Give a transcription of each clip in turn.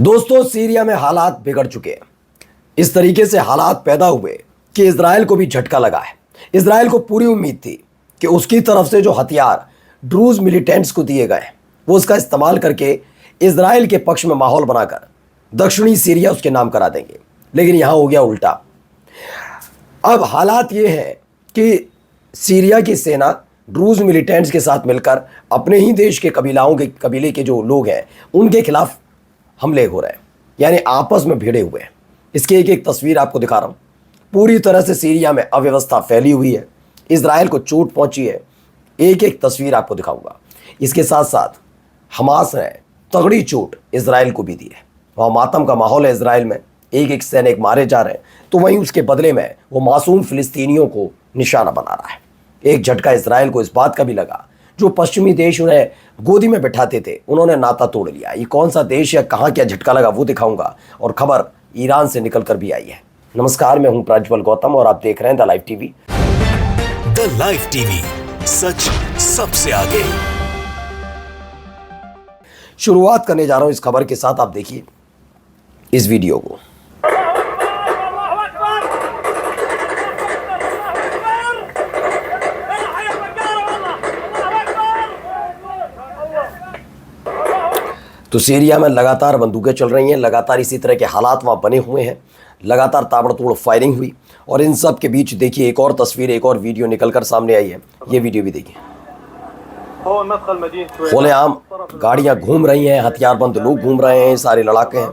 दोस्तों, सीरिया में हालात बिगड़ चुके हैं। इस तरीके से हालात पैदा हुए कि इजराइल को भी झटका लगा है। इजराइल को पूरी उम्मीद थी कि उसकी तरफ से जो हथियार ड्रूज मिलिटेंट्स को दिए गए वो उसका इस्तेमाल करके इजराइल के पक्ष में माहौल बनाकर दक्षिणी सीरिया उसके नाम करा देंगे, लेकिन यहाँ हो गया उल्टा। अब हालात ये है कि सीरिया की सेना ड्रूज मिलिटेंट्स के साथ मिलकर अपने ही देश के कबीले के जो लोग हैं उनके खिलाफ हमले हो रहे हैं, यानी आपस में भिड़े हुए हैं। इसकी एक एक तस्वीर आपको दिखा रहा हूँ। पूरी तरह से सीरिया में अव्यवस्था फैली हुई है, इजराइल को चोट पहुंची है। एक एक तस्वीर आपको दिखाऊंगा। इसके साथ साथ हमास ने तगड़ी चोट इजराइल को भी दी है। वहाँ मातम का माहौल है इजराइल में, एक एक सैनिक मारे जा रहे हैं, तो वहीं उसके बदले में वो मासूम फिलिस्तीनियों को निशाना बना रहा है। एक झटका इजराइल को इस बात का भी लगा, जो पश्चिमी देश उन्हें गोदी में बिठाते थे उन्होंने नाता तोड़ लिया। ये कौन सा देश या कहाँ क्या झटका लगा वो दिखाऊंगा। और खबर ईरान से निकल कर भी आई है। नमस्कार, मैं हूं प्रज्वल गौतम और आप देख रहे हैं the live TV. The live TV, सच सबसे आगे। शुरुआत करने जा रहा हूं इस खबर के साथ। आप देखिए इस वीडियो को। तो सीरिया में लगातार बंदूकें चल रही हैं, लगातार इसी तरह के हालात वहाँ बने हुए हैं, लगातार ताबड़तोड़ फायरिंग हुई। और इन सब के बीच देखिए एक और तस्वीर, एक और वीडियो निकल कर सामने आई है। ये वीडियो भी देखिए। खुलेआम गाड़ियाँ घूम रही हैं, हथियारबंद लोग घूम रहे हैं, सारे लड़ाके हैं।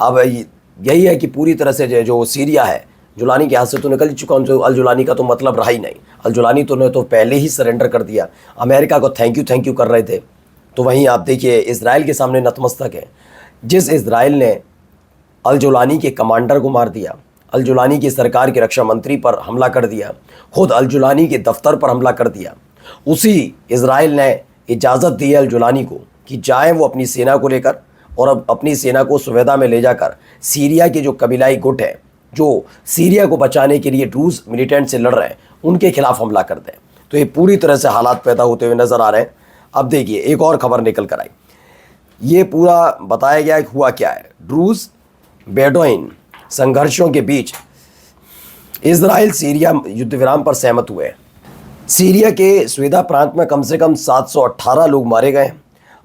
अब यही है कि पूरी तरह से जो सीरिया है, जुलानी के हाथ से तो निकल चुका। जो अल जुलानी का तो मतलब रहा ही नहीं। अल जुलानी तो ने तो पहले ही सरेंडर कर दिया, अमेरिका को थैंक यू कर रहे थे। तो वहीं आप देखिए इजराइल के सामने नतमस्तक है। जिस इजराइल ने अल जुलानी के कमांडर को मार दिया, अल जुलानी की सरकार के रक्षा मंत्री पर हमला कर दिया, खुद अल जुलानी के दफ्तर पर हमला कर दिया, उसी इजराइल ने इजाज़त दी अल जुलानी को कि जाएं वो अपनी सेना को लेकर और अब अपनी सेना को सुवेदा में ले जाकर सीरिया के जो कबीलाई गुट हैं जो सीरिया को बचाने के लिए ड्रूज मिलिटेंट से लड़ रहे हैं उनके खिलाफ हमला कर दें। तो ये पूरी तरह से हालात पैदा होते हुए नज़र आ रहे हैं। अब देखिए एक और खबर निकल कर आई। ये पूरा बताया गया कि हुआ क्या है। ड्रूज बेडोइन संघर्षों के बीच इजराइल सीरिया युद्ध विराम पर सहमत हुए हैं। सीरिया के स्वेदा प्रांत में कम से कम 718 लोग मारे गए।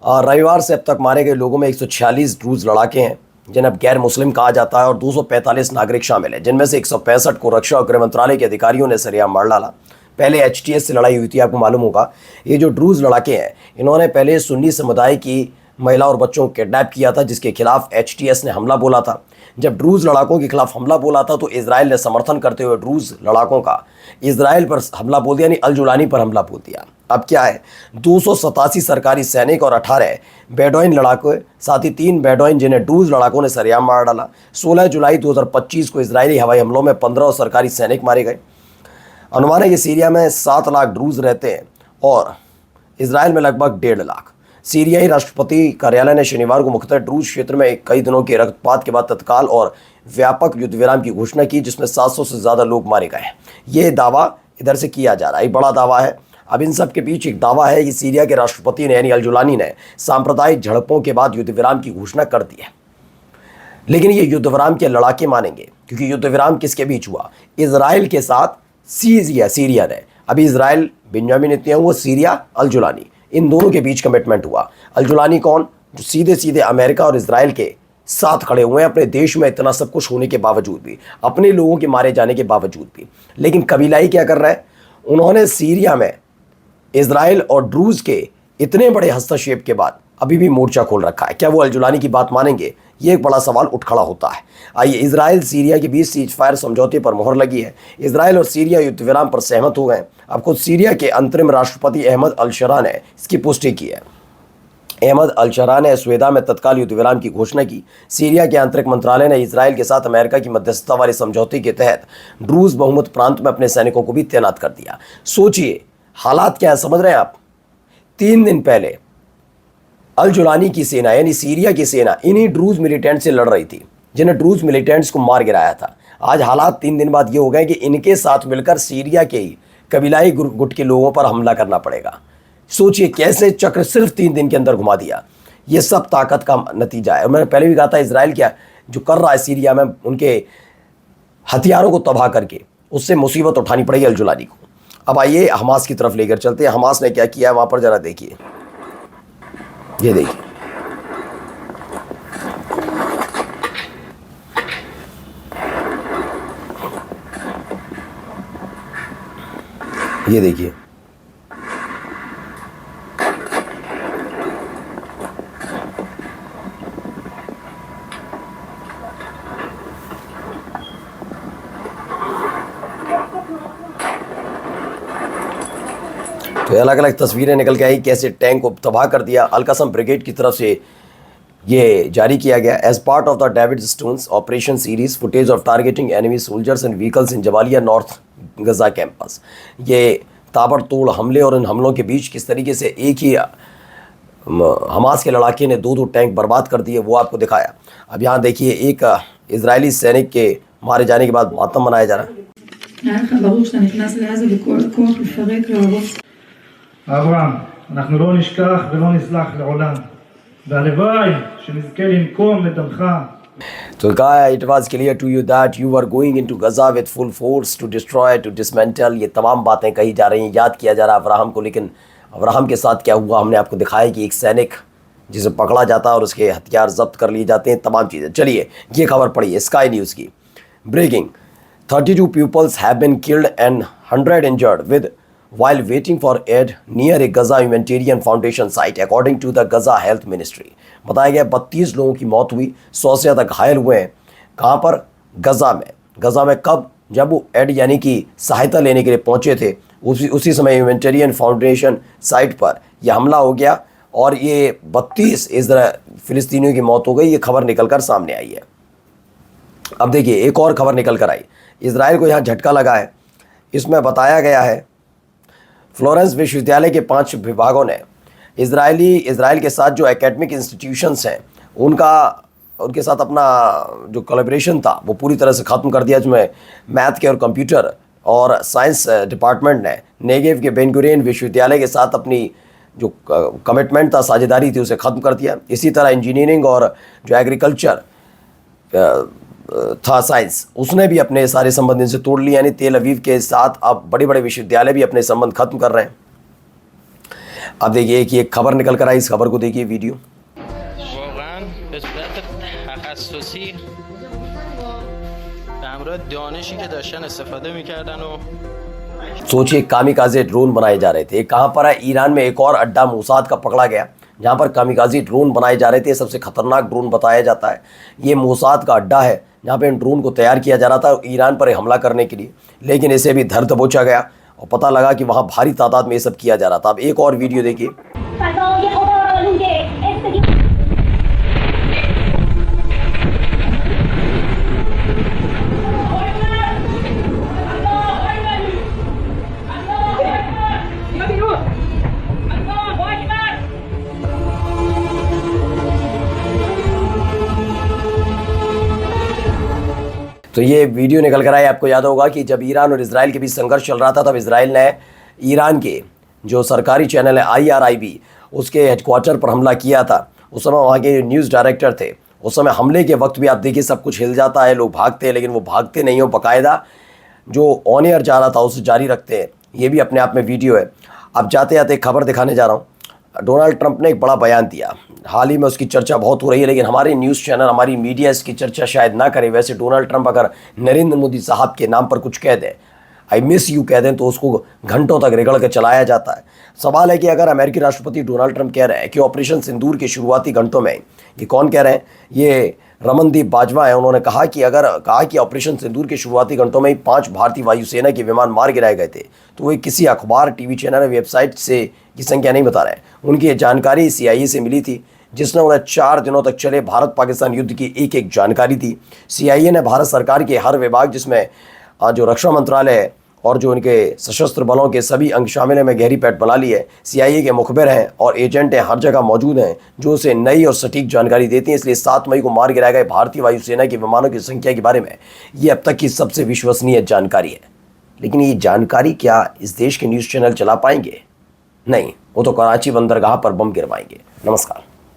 रविवार से अब तक मारे गए लोगों में 146 ड्रूज लड़ाके हैं जिन्हें अब गैर मुस्लिम कहा जाता है और 245 नागरिक शामिल हैं, जिनमें से 165 को रक्षा और गृह मंत्रालय के अधिकारियों ने सरेआम मार डाला। पहले HTS से लड़ाई हुई थी, आपको मालूम होगा। ये जो ड्रूज लड़ाके हैं इन्होंने पहले सुन्नी समुदाय की महिला और बच्चों को किडनैप किया था, जिसके खिलाफ HTS ने हमला बोला था। जब ड्रूज लड़ाकों के खिलाफ हमला बोला था तो इजराइल ने समर्थन करते हुए ड्रूज लड़ाकों का इजराइल पर हमला बोल दिया, यानी अल जुलानी पर हमला बोल दिया। अब क्या है, 287 सरकारी सैनिक और 18 बेडोइन लड़ाके, साथ ही 3 बेडोइन जिन्हें ड्रूज लड़ाकों ने सरेआम मार डाला। 16 जुलाई 2025 को इजरायली हवाई हमलों में 15 सरकारी सैनिक मारे गए। अनुमान है कि सीरिया में 7 लाख ड्रूज रहते हैं और इजराइल में लगभग 1.5 लाख। सीरियाई राष्ट्रपति कार्यालय ने शनिवार को मुख्तलिफ ड्रूज क्षेत्र में कई दिनों के रक्तपात के बाद तत्काल और व्यापक युद्ध विराम की घोषणा की, जिसमें 700 से ज़्यादा लोग मारे गए। ये दावा इधर से किया जा रहा है, बड़ा दावा है। अब इन सब के बीच एक दावा है कि सीरिया के राष्ट्रपति ने यानी अल जुलानी ने सांप्रदायिक झड़पों के बाद युद्ध विराम की घोषणा कर दी है। लेकिन ये युद्ध विराम के लड़ाके मानेंगे, क्योंकि युद्ध विराम किसके बीच हुआ? इजराइल के साथ सीरिया ने। अभी इजराइल बेंजामिन नेतन्याहू, सीरिया अल जुलानी, इन दोनों के बीच कमिटमेंट हुआ। अल जुलानी कौन? जो सीधे सीधे अमेरिका और इजराइल के साथ खड़े हुए हैं, अपने देश में इतना सब कुछ होने के बावजूद भी, अपने लोगों के मारे जाने के बावजूद भी। लेकिन कबीलाई क्या कर रहा है? उन्होंने सीरिया में इजराइल और ड्रूज के इतने बड़े हस्तक्षेप के बाद अभी भी मोर्चा खोल रखा है। क्या वो अल जुलानी की बात मानेंगे? ये एक बड़ा सवाल उठ खड़ा होता है। आइए, इजराइल सीरिया के बीच सीज फायर समझौते पर मोहर लगी है। इजराइल और सीरिया युद्ध विराम पर सहमत हो गए। अब खुद सीरिया के अंतरिम राष्ट्रपति अहमद अल शरा ने इसकी पुष्टि की है। अहमद अल शरा ने स्वेदा में तत्काल युद्ध विराम की घोषणा की। सीरिया के आंतरिक मंत्रालय ने इजराइल के साथ अमेरिका की मध्यस्थता वाले समझौते के तहत ड्रूज बहुमत प्रांत में अपने सैनिकों को भी तैनात कर दिया। सोचिए हालात क्या है, समझ रहे हैं आप? 3 दिन पहले अल जुलानी की सेना यानी सीरिया की सेना इन्हीं ड्रूज मिलिटेंट से लड़ रही थी, जिन्हें ड्रूज मिलिटेंट्स को मार गिराया था। आज हालात 3 दिन बाद ये हो गए कि इनके साथ मिलकर सीरिया के ही कबीलाई गुट के लोगों पर हमला करना पड़ेगा। सोचिए कैसे चक्र सिर्फ 3 दिन के अंदर घुमा दिया। ये सब ताकत का नतीजा है। मैंने पहले भी कहा था, इजराइल क्या जो कर रहा है सीरिया में, उनके हथियारों को तबाह करके उससे मुसीबत उठानी पड़ेगी अल जुलानी को। अब आइए हमास की तरफ लेकर चलते हैं। हमास ने क्या किया है वहाँ पर ज़रा देखिए। ये देखिए, ये देखिए, तो अलग अलग तस्वीरें निकल के आई कैसे टैंक को तबाह कर दिया। अल-कसम ब्रिगेड की तरफ से ये जारी किया गया। As part of the David Stones operation series, footage of targeting enemy soldiers and vehicles in Jabalia north Gaza campus. ये ताबड़तोड़ हमले और इन हमलों के बीच किस तरीके से एक ही हमास के लड़ाके ने 2 टैंक बर्बाद कर दिए, वो आपको दिखाया। अब यहाँ देखिए, एक इजरायली सैनिक के मारे जाने के बाद मातम मनाया जा रहा है। אברהם, אנחנו לא נשכח ולא נסלח לעולם, והלוואי שנזכה לנקום לדמך. So kहा, it was clear to you that you were going into Gaza with full force to destroy, to dismantle। ये तमाम बातें कही जा रही हैं, याद किया जा रहा है अब्राहम को। लेकिन अब्राहम के साथ क्या हुआ हमने आपको दिखाया कि एक सैनिक जिसे पकड़ा जाता है और उसके हथियार जब्त कर लिए जाते हैं, तमाम चीज़ें। चलिए ये खबर पढ़िए स्काई न्यूज़ की। Breaking, 32 pupils have been killed and 100 injured with while waiting for aid near a Gaza humanitarian foundation site, according to the Gaza Health Ministry। बताया गया 32 लोगों की मौत हुई, 100 से ज़्यादा घायल हुए हैं। कहाँ पर? गज़ा में। गज़ा में कब? जब वो एड यानी कि सहायता लेने के लिए पहुँचे थे, उसी समय ह्यूमैनिटेरियन फाउंडेशन साइट पर यह हमला हो गया और ये 32 फ़िलिस्तीनियों की मौत हो गई। ये खबर निकल कर सामने आई है। अब देखिए एक और खबर निकल कर आई। इजराइल को यहाँ झटका लगा है। इसमें बताया गया है फ्लोरेंस विश्वविद्यालय के 5 विभागों ने इजराइल के साथ जो एकेडमिक इंस्टीट्यूशंस हैं उनके साथ अपना जो कोलैबोरेशन था वो पूरी तरह से ख़त्म कर दिया। जिसमें मैथ के और कंप्यूटर और साइंस डिपार्टमेंट ने नेगेव के बेन गुरियन विश्वविद्यालय के साथ अपनी जो कमिटमेंट था, साझेदारी थी, उसे ख़त्म कर दिया। इसी तरह इंजीनियरिंग और जो एग्रीकल्चर था साइंस, उसने भी अपने सारे संबंध इनसे तोड़ लिए। यानी तेल अवीव के साथ अब बड़े बड़े विश्वविद्यालय भी अपने संबंध खत्म कर रहे हैं। अब देखिए कि एक खबर निकल कर आई, इस खबर को देखिए वीडियो। सोचिए कामिकाज़े ड्रोन बनाए जा रहे थे। कहाँ पर है? ईरान में एक और अड्डा मोसाद का पकड़ा गया जहाँ पर कामिकाज़े ड्रोन बनाए जा रहे थे। सबसे खतरनाक ड्रोन बताया जाता है। ये मोसाद का अड्डा है जहाँ पे इन ड्रोन को तैयार किया जा रहा था ईरान पर हमला करने के लिए, लेकिन इसे भी धर दबोचा गया और पता लगा कि वहाँ भारी तादाद में ये सब किया जा रहा था। अब एक और वीडियो देखिए। तो ये वीडियो निकल कर आए। आपको याद होगा कि जब ईरान और इजराइल के बीच संघर्ष चल रहा था तब इजराइल ने ईरान के जो सरकारी चैनल है IRIB उसके हेडक्वार्टर पर हमला किया था। उस समय वहाँ के न्यूज़ डायरेक्टर थे। उस समय हमले के वक्त भी आप देखिए सब कुछ हिल जाता है, लोग भागते हैं, लेकिन वो भागते नहीं हो, बाकायदा जो ऑन एयर जा रहा था उसे जारी रखते हैं। ये भी अपने आप में वीडियो है। अब जाते जाते एक खबर दिखाने जा रहा हूँ। डोनाल्ड ट्रंप ने एक बड़ा बयान दिया। हाल ही में उसकी चर्चा बहुत हो रही है, लेकिन हमारे न्यूज़ चैनल, हमारी मीडिया इसकी चर्चा शायद ना करे। वैसे डोनाल्ड ट्रंप अगर नरेंद्र मोदी साहब के नाम पर कुछ कह दे, आई मिस यू कह दें तो उसको घंटों तक रगड़ के चलाया जाता है। सवाल है कि अगर अमेरिकी राष्ट्रपति डोनाल्ड ट्रंप कह रहे हैं कि ऑपरेशन सिंदूर के शुरुआती घंटों में, ये कौन कह रहे हैं, ये रमनदीप बाजवा है, उन्होंने कहा कि ऑपरेशन सिंदूर के शुरुआती घंटों में ही 5 भारतीय वायुसेना के विमान मार गिराए गए थे, तो वे किसी अखबार, टीवी चैनल या वेबसाइट से की संख्या नहीं बता रहे हैं। उनकी ये जानकारी CIA से मिली थी, जिसने उन्हें 4 दिनों तक चले भारत पाकिस्तान युद्ध की एक जानकारी दी। CIA ने भारत सरकार के हर विभाग, जिसमें जो रक्षा मंत्रालय है और जो इनके सशस्त्र बलों के सभी अंग शामिल हैं, में गहरी पैठ बना ली है। CIA के मुखबिर हैं और एजेंट हैं, हर जगह मौजूद हैं, जो उसे नई और सटीक जानकारी देती हैं। इसलिए 7 मई को मार गिराए गए भारतीय वायुसेना के विमानों की संख्या के बारे में ये अब तक की सबसे विश्वसनीय जानकारी है। लेकिन ये जानकारी क्या इस देश के न्यूज़ चैनल चला पाएंगे? नहीं, वो तो कराची बंदरगाह पर बम गिरवाएंगे। नमस्कार।